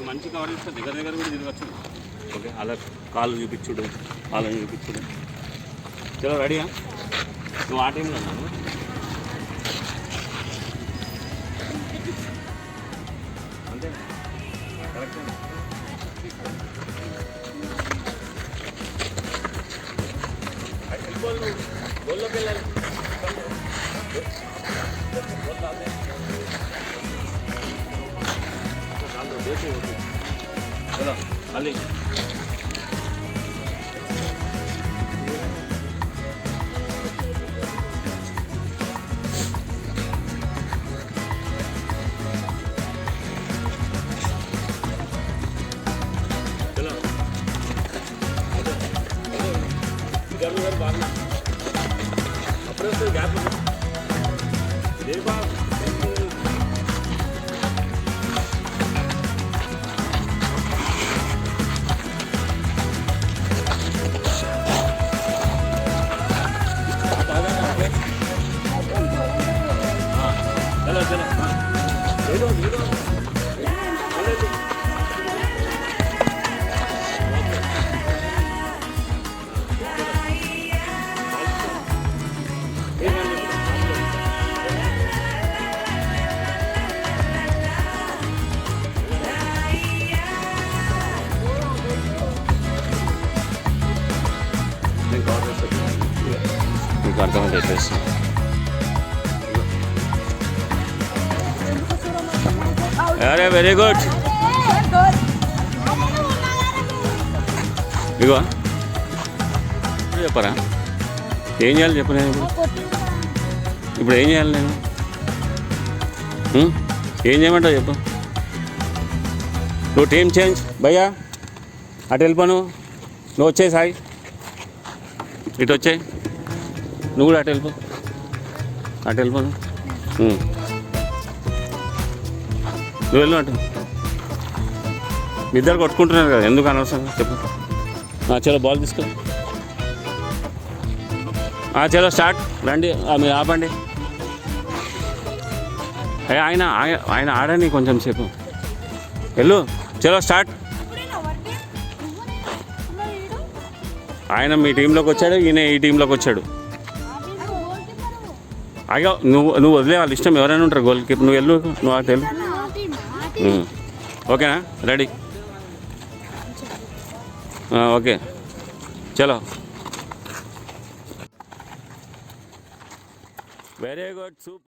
మంచి కవర్ చేస్తే దగ్గర దగ్గర కూడా తిరగచ్చు. ఓకే, అలా కాళ్ళు చూపించుడు, కాళ్ళని చూపించుడు. చలో రెడీయా? నువ్వు ఆ టైంలో ఉన్నాను. అంతే కరెక్ట్. గోల్లోకి వెళ్ళాలి. चलो अली चलो इधर भागना अपने से गैप देख बात चलो चलो ले लो మీకు అర్థమైంది చెప్పేసి. అరే వెరీ గుడ్. ఇగో చెప్పరా ఏం చేయాలి చెప్పు. నేను ఇప్పుడు ఏం చేయాలి? నేను ఏం చేయమంటావు చెప్పు. నువ్వు టీమ్ చేంజ్ భయ్యా, అటు వెళ్ళిపోను. నువ్వు వచ్చేయి సాయి, ఇటు వచ్చాయి. నువ్వు కూడా అటు వెళ్ళిపో, అటు వెళ్ళిపోను. నువ్వు వెళ్ళు అటు. మీ ఇద్దరు కొట్టుకుంటున్నారు కదా, ఎందుకు అనవసరంగా చెప్పు. చలో బాల్ తీసుకో. చలో స్టార్ట్. రండి, మీరు ఆపండి. ఆయన ఆయన ఆడని కొంచెం సేపు వెళ్ళు. చలో స్టార్ట్. ఆయన మీ టీంలోకి వచ్చాడు, ఈయన ఈ టీంలోకి వచ్చాడు. అయ్యో నువ్వు వదిలే, వాళ్ళ ఇష్టం. ఎవరైనా ఉంటారు గోల్ కీపర్. నువ్వు వెళ్ళు, నువ్వు అటు వెళ్ళు. ఓకేనా? రెడీ? ఓకే చలో. Very good, super.